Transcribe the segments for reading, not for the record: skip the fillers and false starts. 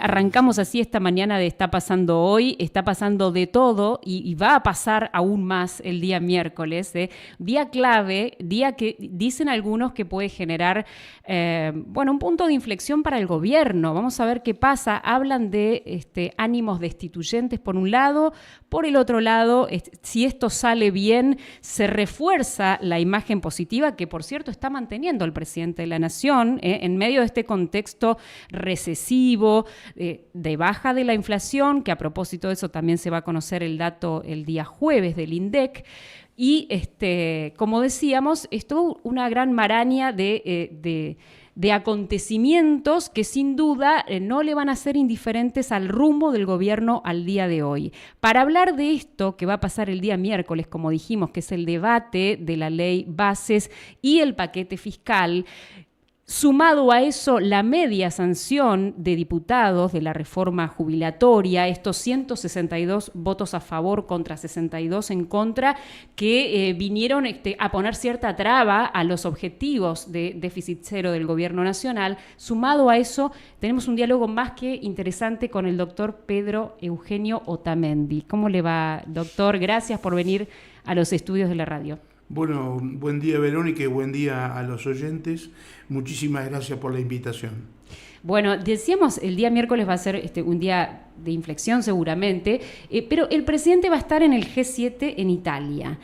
Arrancamos así esta mañana de Está pasando hoy, está pasando de todo y va a pasar aún más el día miércoles, día clave, día que dicen algunos que puede generar un punto de inflexión para el gobierno. Vamos a ver qué pasa. Hablan de ánimos destituyentes por un lado, por el otro lado, si esto sale bien, se refuerza la imagen positiva que, por cierto, está manteniendo el presidente de la Nación en medio de este contexto recesivo, de baja de la inflación, que a propósito de eso también se va a conocer el dato el día jueves del INDEC. Y como decíamos, es toda una gran maraña de acontecimientos que sin duda no le van a ser indiferentes al rumbo del gobierno al día de hoy. Para hablar de esto que va a pasar el día miércoles, como dijimos, que es el debate de la ley bases y el paquete fiscal, sumado a eso, la media sanción de diputados de la reforma jubilatoria, estos 162 votos a favor contra 62 en contra, que vinieron a poner cierta traba a los objetivos de déficit cero del gobierno nacional. Sumado a eso, tenemos un diálogo más que interesante con el doctor Pedro Eugenio Otamendi. ¿Cómo le va, doctor? Gracias por venir a los estudios de la radio. Bueno, buen día Verónica y buen día a los oyentes. Muchísimas gracias por la invitación. Bueno, decíamos, el día miércoles va a ser un día de inflexión seguramente, pero el presidente va a estar en el G7 en Italia.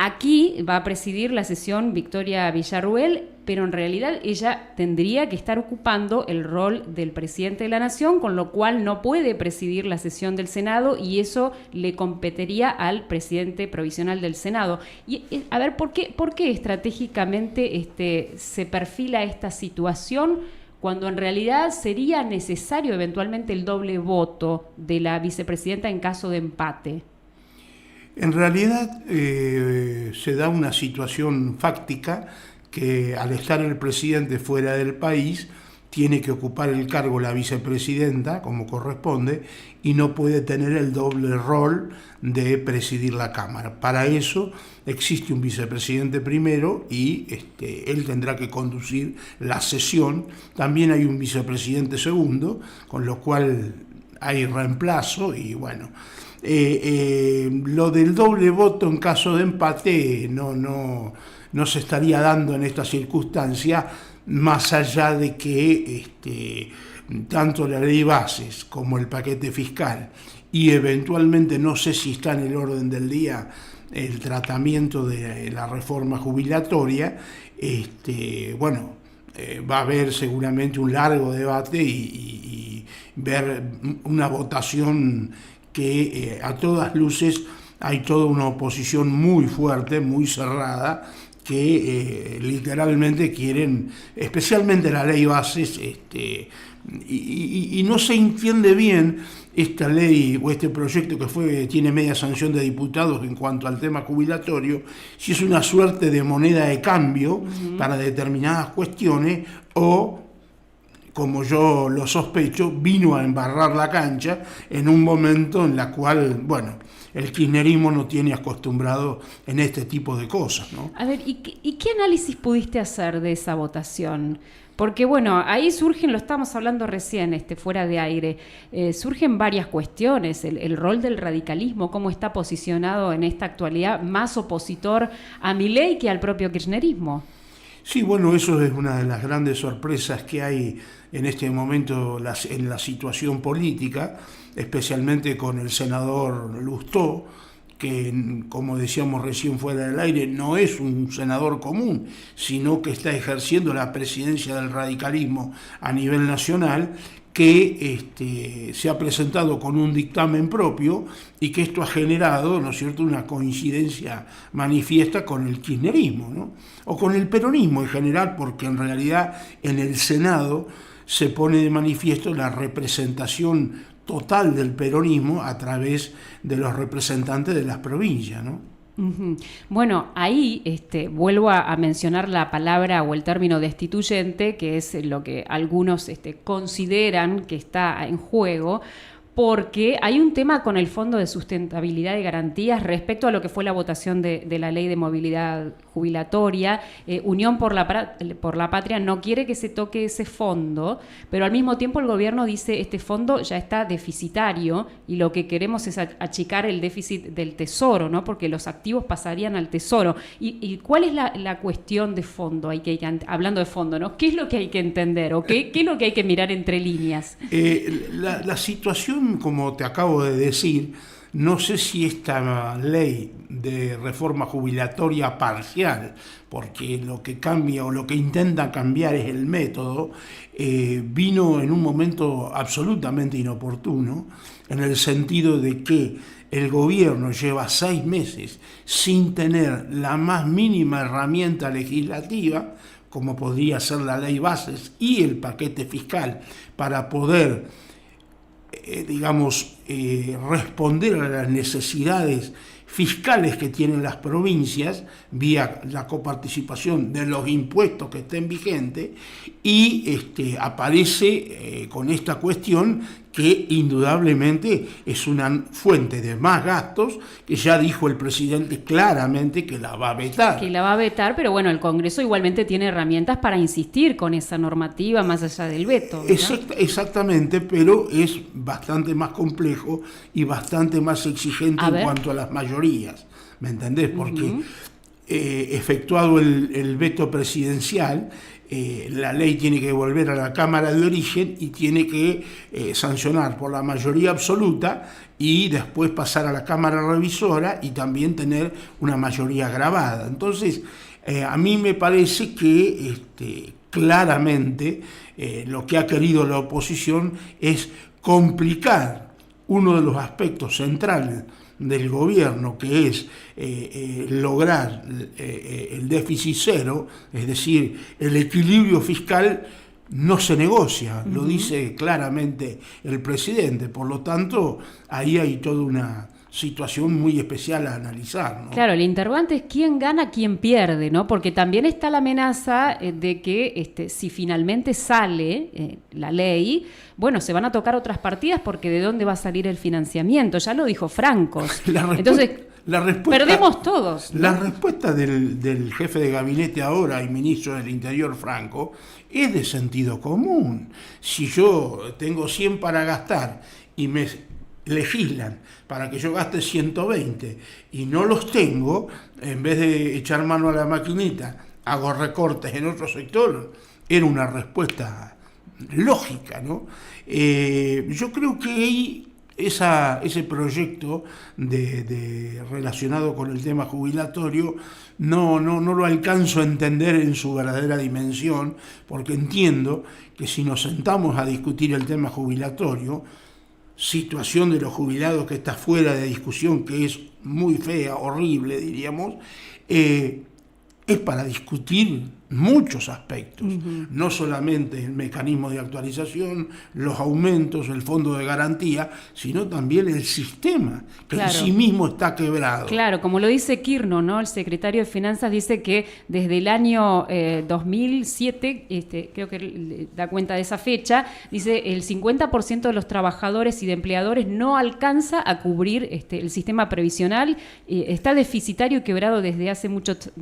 Aquí va a presidir la sesión Victoria Villarruel, pero en realidad ella tendría que estar ocupando el rol del presidente de la Nación, con lo cual no puede presidir la sesión del Senado y eso le competiría al presidente provisional del Senado. Y a ver, ¿por qué estratégicamente se perfila esta situación cuando en realidad sería necesario eventualmente el doble voto de la vicepresidenta en caso de empate? En realidad se da una situación fáctica que al estar el presidente fuera del país tiene que ocupar el cargo la vicepresidenta como corresponde y no puede tener el doble rol de presidir la Cámara. Para eso existe un vicepresidente primero y él tendrá que conducir la sesión. También hay un vicepresidente segundo, con lo cual hay reemplazo y bueno. Lo del doble voto en caso de empate no se estaría dando en esta circunstancia, más allá de que tanto la ley bases como el paquete fiscal y eventualmente, no sé si está en el orden del día, el tratamiento de la reforma jubilatoria, va a haber seguramente un largo debate y ver una votación que a todas luces hay toda una oposición muy fuerte, muy cerrada, que literalmente quieren, especialmente la ley bases, y no se entiende bien esta ley o este proyecto que tiene media sanción de diputados en cuanto al tema jubilatorio, si es una suerte de moneda de cambio para determinadas cuestiones o, como yo lo sospecho, vino a embarrar la cancha en un momento en la cual, el kirchnerismo no tiene acostumbrado en este tipo de cosas, ¿no? A ver, ¿y qué análisis pudiste hacer de esa votación? Porque, ahí surgen, lo estábamos hablando recién, fuera de aire, surgen varias cuestiones, el rol del radicalismo, cómo está posicionado en esta actualidad, más opositor a Milei que al propio kirchnerismo. Sí, eso es una de las grandes sorpresas que hay en este momento en la situación política, especialmente con el senador Lustó, que, como decíamos recién fuera del aire, no es un senador común, sino que está ejerciendo la presidencia del radicalismo a nivel nacional, que se ha presentado con un dictamen propio y que esto ha generado, ¿no es cierto?, una coincidencia manifiesta con el kirchnerismo, ¿no? O con el peronismo en general, porque en realidad en el Senado se pone de manifiesto la representación total del peronismo a través de los representantes de las provincias, ¿no? Uh-huh. Bueno, ahí vuelvo a mencionar la palabra o el término destituyente, que es lo que algunos consideran que está en juego, porque hay un tema con el Fondo de Sustentabilidad y Garantías respecto a lo que fue la votación de la Ley de Movilidad Jubilatoria. Unión por la Patria no quiere que se toque ese fondo, pero al mismo tiempo el gobierno dice este fondo ya está deficitario y lo que queremos es achicar el déficit del Tesoro, ¿no? Porque los activos pasarían al Tesoro. ¿Y cuál es la cuestión de fondo? Hablando de fondo, ¿no? ¿Qué es lo que hay que entender o qué es lo que hay que mirar entre líneas? La situación, como te acabo de decir, no sé si esta ley de reforma jubilatoria parcial, porque lo que cambia o lo que intenta cambiar es el método, vino en un momento absolutamente inoportuno, en el sentido de que el gobierno lleva 6 meses sin tener la más mínima herramienta legislativa, como podría ser la ley bases y el paquete fiscal, para poder responder a las necesidades fiscales que tienen las provincias vía la coparticipación de los impuestos que estén vigentes, y aparece con esta cuestión que indudablemente es una fuente de más gastos, que ya dijo el presidente claramente que la va a vetar. Que la va a vetar, pero bueno, el Congreso igualmente tiene herramientas para insistir con esa normativa más allá del veto, ¿verdad? Exactamente, pero es bastante más complejo y bastante más exigente en cuanto a las mayorías, ¿me entendés? Porque efectuado el veto presidencial, la ley tiene que volver a la Cámara de Origen y tiene que sancionar por la mayoría absoluta y después pasar a la Cámara Revisora y también tener una mayoría agravada. Entonces, a mí me parece que claramente lo que ha querido la oposición es complicar uno de los aspectos centrales del gobierno, que es lograr el déficit cero, es decir, el equilibrio fiscal no se negocia, lo dice claramente el presidente, por lo tanto ahí hay toda una situación muy especial a analizar, ¿no? Claro, el interrogante es quién gana, quién pierde, ¿no? Porque también está la amenaza de que si finalmente sale la ley, bueno, se van a tocar otras partidas porque ¿de dónde va a salir el financiamiento? Ya lo dijo Francos. Entonces, perdemos todos, ¿no? La respuesta del jefe de gabinete ahora y ministro del Interior, Franco, es de sentido común. Si yo tengo 100 para gastar y me legislan para que yo gaste 120 y no los tengo, en vez de echar mano a la maquinita, hago recortes en otro sector, era una respuesta lógica, ¿no? Yo creo que ahí ese proyecto relacionado con el tema jubilatorio no lo alcanzo a entender en su verdadera dimensión, porque entiendo que si nos sentamos a discutir el tema jubilatorio, situación de los jubilados que está fuera de discusión, que es muy fea, horrible, diríamos, es para discutir muchos aspectos, no solamente el mecanismo de actualización, los aumentos, el fondo de garantía, sino también el sistema, que en sí mismo está quebrado. Claro, como lo dice Kirno, ¿no? El secretario de Finanzas dice que desde el año 2007, creo que da cuenta de esa fecha, dice el 50% de los trabajadores y de empleadores no alcanza a cubrir el sistema previsional, está deficitario y quebrado desde hace muchos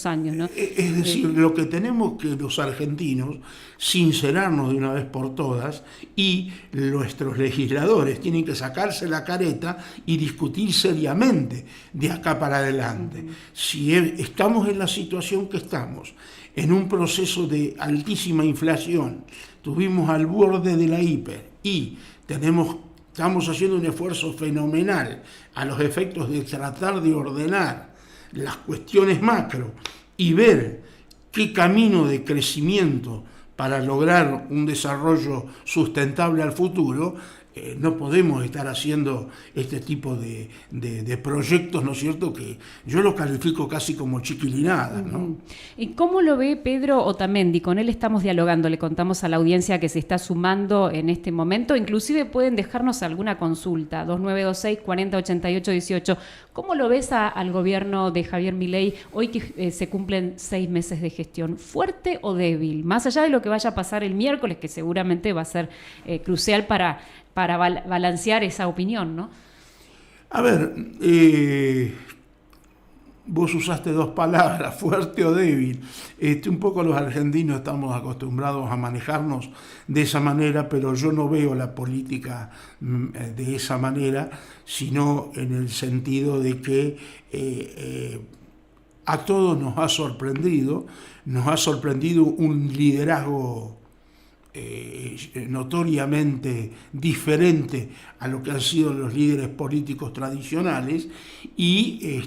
años, ¿no? Es decir, lo que tenemos que los argentinos sincerarnos de una vez por todas, y nuestros legisladores tienen que sacarse la careta y discutir seriamente de acá para adelante. Si estamos en la situación que estamos, en un proceso de altísima inflación, tuvimos al borde de la hiper y estamos haciendo un esfuerzo fenomenal a los efectos de tratar de ordenar las cuestiones macro y ver qué camino de crecimiento para lograr un desarrollo sustentable al futuro, no podemos estar haciendo este tipo de proyectos, ¿no es cierto?, que yo los califico casi como chiquilinadas, ¿no? ¿Y cómo lo ve Pedro Otamendi? Con él estamos dialogando, le contamos a la audiencia que se está sumando en este momento, inclusive pueden dejarnos alguna consulta, 2926-4088-18. ¿Cómo lo ves al gobierno de Javier Milei hoy que se cumplen 6 meses de gestión? ¿Fuerte o débil? Más allá de lo que vaya a pasar el miércoles, que seguramente va a ser crucial para para balancear esa opinión, ¿no? A ver, vos usaste dos palabras, fuerte o débil. Un poco los argentinos estamos acostumbrados a manejarnos de esa manera, pero yo no veo la política de esa manera, sino en el sentido de que a todos nos ha sorprendido un liderazgo notoriamente diferente a lo que han sido los líderes políticos tradicionales, y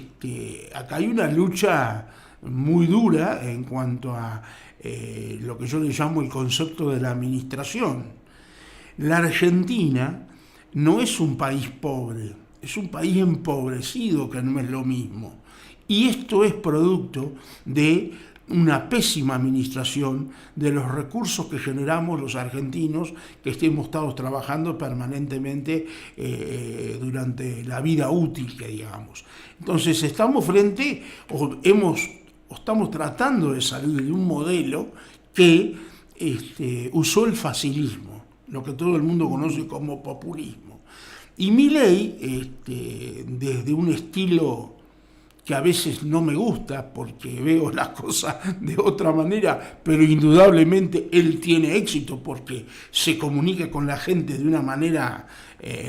acá hay una lucha muy dura en cuanto a lo que yo le llamo el concepto de la administración. La Argentina no es un país pobre, es un país empobrecido, que no es lo mismo, y esto es producto de una pésima administración de los recursos que generamos los argentinos, que hemos estado trabajando permanentemente durante la vida útil, que digamos. Entonces estamos estamos tratando de salir de un modelo que usó el facilismo, lo que todo el mundo conoce como populismo. Y Milei, desde un estilo que a veces no me gusta porque veo las cosas de otra manera, pero indudablemente él tiene éxito porque se comunica con la gente de una manera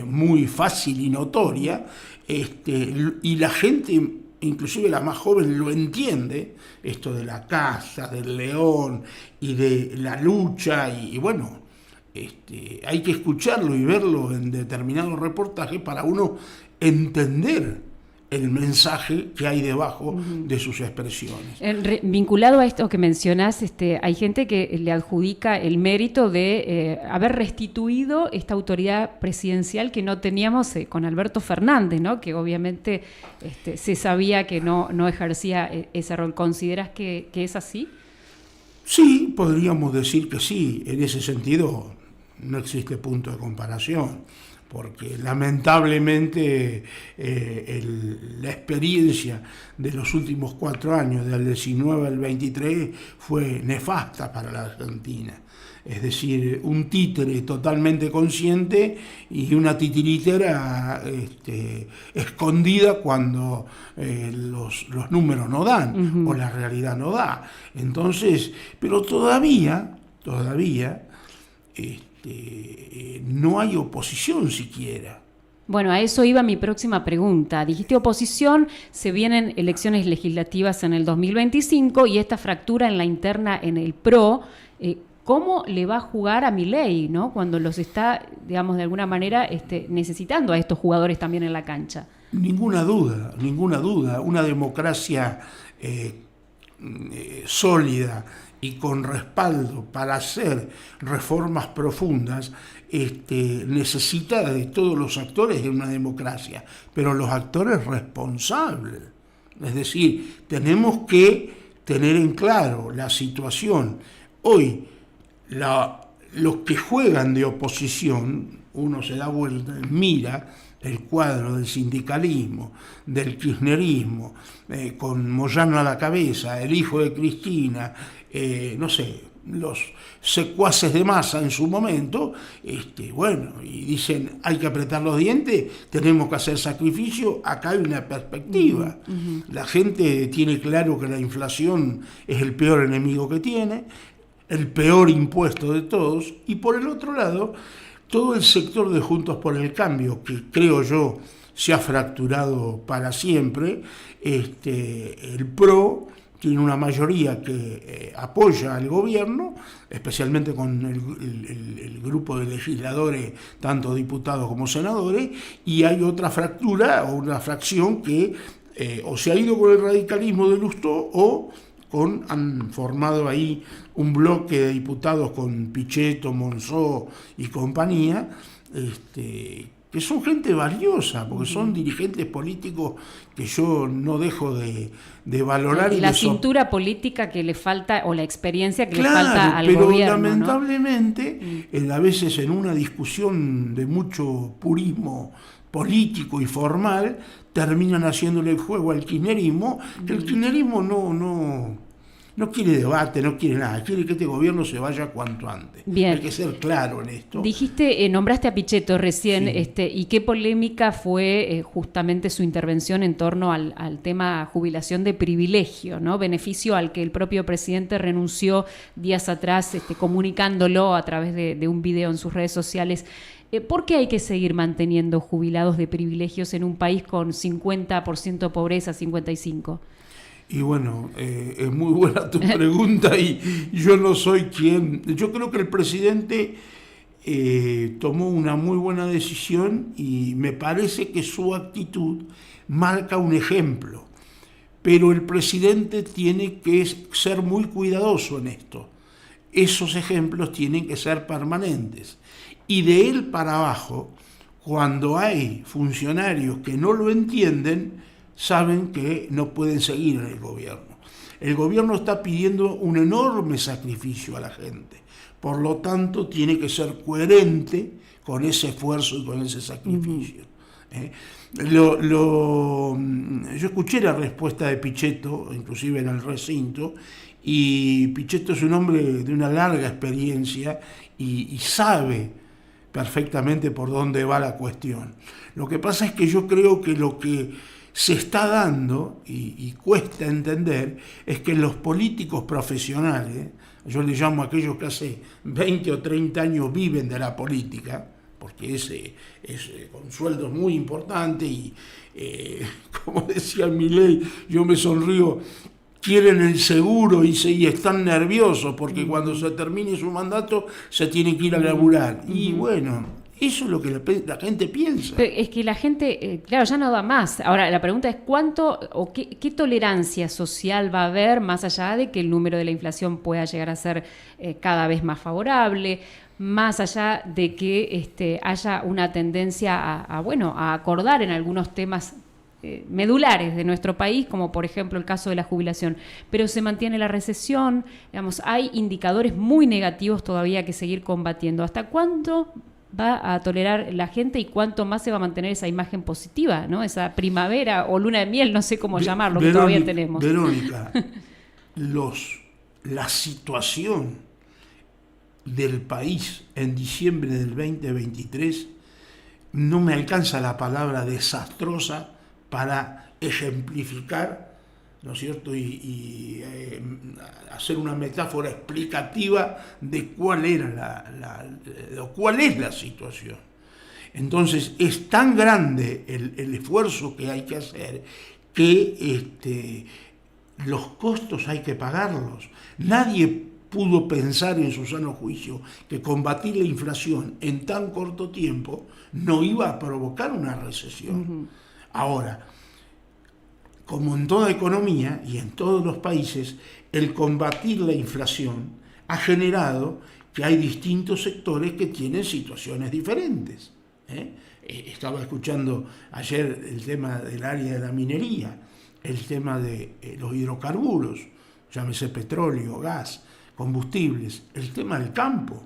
muy fácil y notoria, y la gente, inclusive la más joven, lo entiende, esto de la caza, del león y de la lucha, y bueno, hay que escucharlo y verlo en determinados reportajes para uno entender el mensaje que hay debajo de sus expresiones. Vinculado a esto que mencionás, hay gente que le adjudica el mérito de haber restituido esta autoridad presidencial que no teníamos con Alberto Fernández, ¿no? Que obviamente se sabía que no ejercía ese rol. ¿Consideras que es así? Sí, podríamos decir que sí. En ese sentido no existe punto de comparación, porque lamentablemente la experiencia de los últimos 4 años, del 19 al 23, fue nefasta para la Argentina. Es decir, un títere totalmente consciente y una titiritera escondida cuando los números no dan, o la realidad no da. Entonces, pero todavía no hay oposición siquiera. Bueno, a eso iba mi próxima pregunta. Dijiste oposición, se vienen elecciones legislativas en el 2025 y esta fractura en la interna en el PRO, ¿cómo le va a jugar a Milei, ¿no? Cuando los está, digamos, de alguna manera necesitando a estos jugadores también en la cancha? Ninguna duda. Una democracia sólida y con respaldo para hacer reformas profundas, necesita de todos los actores de una democracia, pero los actores responsables. Es decir, tenemos que tener en claro la situación. Hoy, los que juegan de oposición, uno se da vuelta, mira el cuadro del sindicalismo, del kirchnerismo, con Moyano a la cabeza, el hijo de Cristina, no sé, los secuaces de Massa en su momento, bueno, y dicen, hay que apretar los dientes, tenemos que hacer sacrificio, acá hay una perspectiva. La gente tiene claro que la inflación es el peor enemigo que tiene, el peor impuesto de todos, y por el otro lado, todo el sector de Juntos por el Cambio, que creo yo se ha fracturado para siempre, el PRO tiene una mayoría que apoya al gobierno, especialmente con el grupo de legisladores, tanto diputados como senadores, y hay otra fractura o una fracción que o se ha ido con el radicalismo de Lustó o han formado ahí un bloque de diputados con Pichetto, Monzó y compañía, que son gente valiosa, porque son dirigentes políticos que yo no dejo de valorar. La cintura política que le falta, o la experiencia que le falta al gobierno. Pero lamentablemente, ¿no? A veces en una discusión de mucho purismo político y formal, terminan haciéndole el juego al kirchnerismo, que el kirchnerismo no quiere debate, no quiere nada, quiere que este gobierno se vaya cuanto antes. Bien. Hay que ser claro en esto. Dijiste, nombraste a Pichetto recién, Sí. y qué polémica fue justamente su intervención en torno al tema jubilación de privilegio, ¿no? Beneficio al que el propio presidente renunció días atrás, comunicándolo a través de un video en sus redes sociales. ¿Por qué hay que seguir manteniendo jubilados de privilegios en un país con 50% pobreza, 55%? Y bueno, es muy buena tu pregunta y yo no soy quien. Yo creo que el presidente tomó una muy buena decisión y me parece que su actitud marca un ejemplo. Pero el presidente tiene que ser muy cuidadoso en esto. Esos ejemplos tienen que ser permanentes. Y de él para abajo, cuando hay funcionarios que no lo entienden, saben que no pueden seguir en el gobierno. El gobierno está pidiendo un enorme sacrificio a la gente. Por lo tanto, tiene que ser coherente con ese esfuerzo y con ese sacrificio. Yo escuché la respuesta de Pichetto, inclusive en el recinto, y Pichetto es un hombre de una larga experiencia y sabe perfectamente por dónde va la cuestión. Lo que pasa es que yo creo que lo que se está dando, y cuesta entender, es que los políticos profesionales, yo les llamo a aquellos que hace 20 o 30 años viven de la política, porque es con sueldos muy importantes y, como decía Milei, yo me sonrío, quieren el seguro y están nerviosos porque cuando se termine su mandato se tienen que ir a laburar. Y bueno, eso es lo que la gente piensa. Pero es que la gente, claro, ya no da más. Ahora, la pregunta es cuánto o qué tolerancia social va a haber más allá de que el número de la inflación pueda llegar a ser cada vez más favorable, más allá de que haya una tendencia a acordar en algunos temas medulares de nuestro país, como por ejemplo el caso de la jubilación, pero se mantiene la recesión, digamos, hay indicadores muy negativos todavía que seguir combatiendo. ¿Hasta cuánto va a tolerar la gente y cuánto más se va a mantener esa imagen positiva, ¿no? Esa primavera o luna de miel, no sé cómo llamarlo, que todavía tenemos? Verónica, la situación del país en diciembre del 2023, no me alcanza la palabra desastrosa para ejemplificar, ¿no es cierto?, y hacer una metáfora explicativa de cuál es la situación. Entonces, es tan grande el esfuerzo que hay que hacer que los costos hay que pagarlos. Nadie pudo pensar en su sano juicio que combatir la inflación en tan corto tiempo no iba a provocar una recesión. Ahora, como en toda economía y en todos los países, el combatir la inflación ha generado que hay distintos sectores que tienen situaciones diferentes. Estaba escuchando ayer el tema del área de la minería, el tema de los hidrocarburos, llámese petróleo, gas, combustibles, el tema del campo,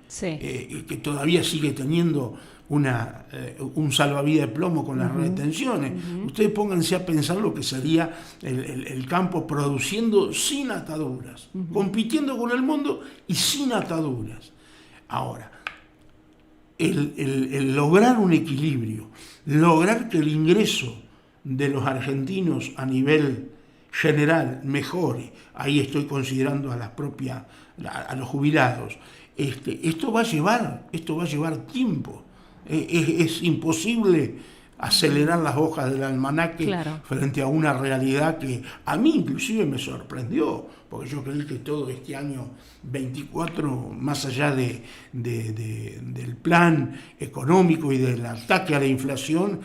sí. Que todavía sigue teniendo un salvavidas de plomo con las retenciones. Ustedes pónganse a pensar lo que sería el campo produciendo sin ataduras, compitiendo con el mundo y sin ataduras. Ahora, el lograr un equilibrio, lograr que el ingreso de los argentinos a nivel general mejore, ahí estoy considerando a los jubilados, esto va a llevar tiempo. Es imposible acelerar las hojas del almanaque, claro, frente a una realidad que a mí inclusive me sorprendió, porque yo creí que todo este año 24, más allá del plan económico y del ataque a la inflación,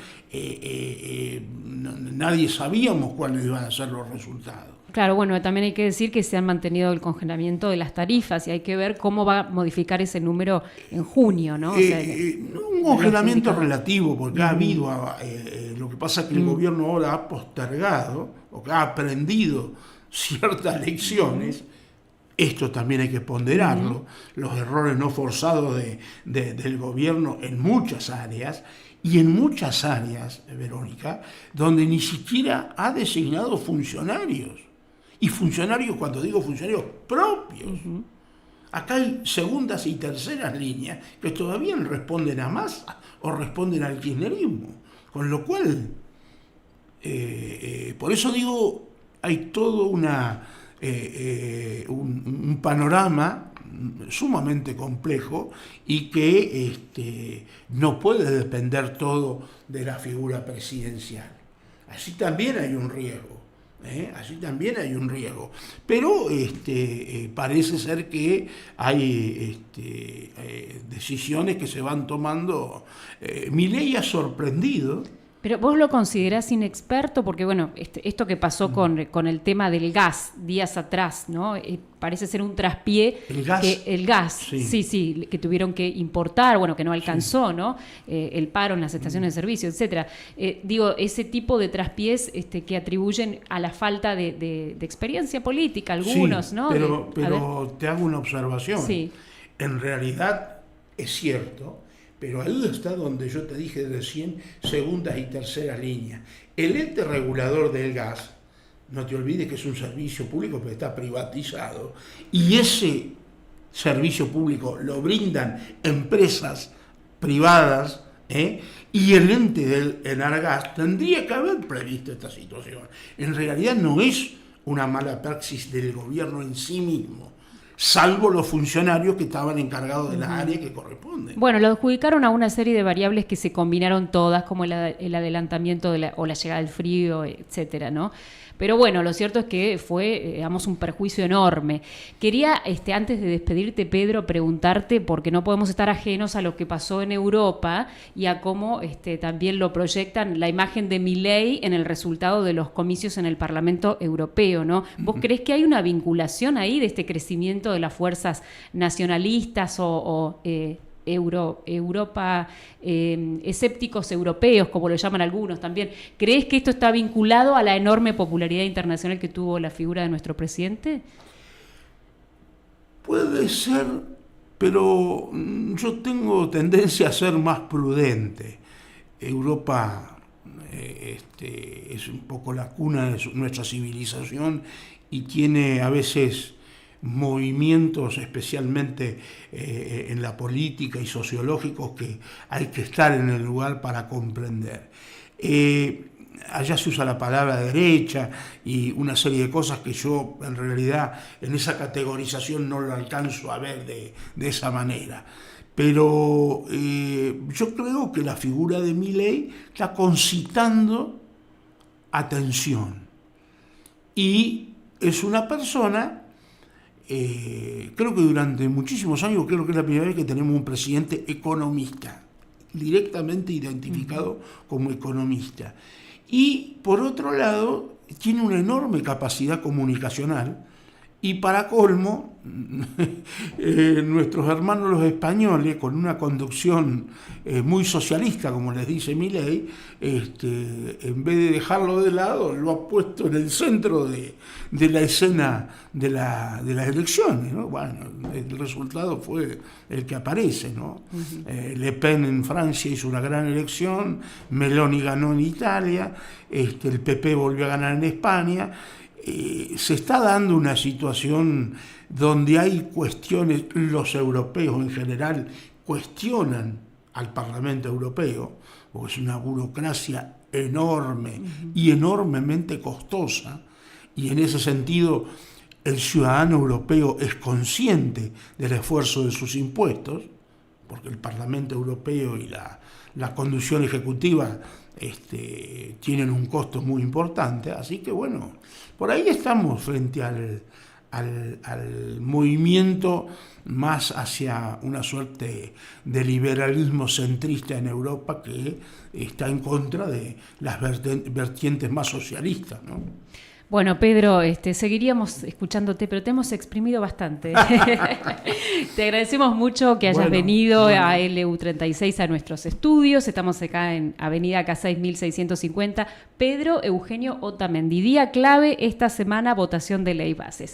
nadie sabíamos cuáles iban a ser los resultados. Claro, bueno, también hay que decir que se han mantenido el congelamiento de las tarifas y hay que ver cómo va a modificar ese número en junio, ¿no? O sea, un congelamiento relativo, porque ha habido, lo que pasa es que el gobierno ahora ha postergado, o que ha aprendido ciertas lecciones. Esto también hay que ponderarlo, los errores no forzados del gobierno en muchas áreas, y en muchas áreas, Verónica, donde ni siquiera ha designado funcionarios. Y funcionarios, cuando digo funcionarios, propios. Acá hay segundas y terceras líneas que todavía no responden a Massa o responden al kirchnerismo. Con lo cual, por eso digo, hay todo un panorama sumamente complejo y que no puede depender todo de la figura presidencial. Así también hay un riesgo. Allí también hay un riesgo, pero parece ser que hay decisiones que se van tomando. Milei ha sorprendido. Pero vos lo considerás inexperto porque, bueno, esto que pasó con el tema del gas días atrás, ¿no? Parece ser un traspié. ¿El gas? El gas, sí, que tuvieron que importar, bueno, que no alcanzó, ¿no? El paro en las estaciones de servicio, etcétera. Digo, ese tipo de traspiés que atribuyen a la falta de experiencia política, algunos, sí, ¿no? Pero te hago una observación. Sí. En realidad es cierto. Pero ahí está donde yo te dije recién, segundas y terceras líneas. El ente regulador del gas, no te olvides que es un servicio público, pero está privatizado. Y ese servicio público lo brindan empresas privadas, y el ente del Enargas tendría que haber previsto esta situación. En realidad no es una mala praxis del gobierno en sí mismo, salvo los funcionarios que estaban encargados de las áreas que corresponden. Bueno, lo adjudicaron a una serie de variables que se combinaron todas, como el adelantamiento o la llegada del frío, etcétera, ¿no? Pero bueno, lo cierto es que fue, digamos, un perjuicio enorme. Quería, antes de despedirte, Pedro, preguntarte, porque no podemos estar ajenos a lo que pasó en Europa y a cómo también lo proyectan la imagen de Milei en el resultado de los comicios en el Parlamento Europeo, ¿no? ¿Vos creés que hay una vinculación ahí de este crecimiento de las fuerzas nacionalistas o Europa, escépticos europeos, como lo llaman algunos también? ¿Crees que esto está vinculado a la enorme popularidad internacional que tuvo la figura de nuestro presidente? Puede ser, pero yo tengo tendencia a ser más prudente. Europa es un poco la cuna de nuestra civilización y tiene a veces movimientos, especialmente en la política y sociológicos, que hay que estar en el lugar para comprender. Allá se usa la palabra derecha y una serie de cosas que yo en realidad en esa categorización no lo alcanzo a ver de esa manera. Pero yo creo que la figura de Milei está concitando atención y es una persona. Creo que durante muchísimos años, creo que es la primera vez que tenemos un presidente economista, directamente identificado como economista. Y por otro lado, tiene una enorme capacidad comunicacional y para colmo, nuestros hermanos los españoles, con una conducción muy socialista, como les dice Milei, en vez de dejarlo de lado, lo ha puesto en el centro de la escena de las elecciones, ¿no? Bueno, el resultado fue el que aparece, ¿no? Le Pen en Francia hizo una gran elección, Meloni ganó en Italia, el PP volvió a ganar en España. Se está dando una situación donde hay cuestiones, los europeos en general cuestionan al Parlamento Europeo, porque es una burocracia enorme y enormemente costosa, y en ese sentido el ciudadano europeo es consciente del esfuerzo de sus impuestos, porque el Parlamento Europeo y la conducción ejecutiva tienen un costo muy importante, así que bueno, por ahí estamos frente al movimiento más hacia una suerte de liberalismo centrista en Europa que está en contra de las vertientes más socialistas, ¿no? Bueno, Pedro, seguiríamos escuchándote, pero te hemos exprimido bastante. Te agradecemos mucho que hayas venido a LU36 a nuestros estudios. Estamos acá en Avenida Casais 1650. Pedro Eugenio Otamendi. Día clave esta semana, votación de ley bases.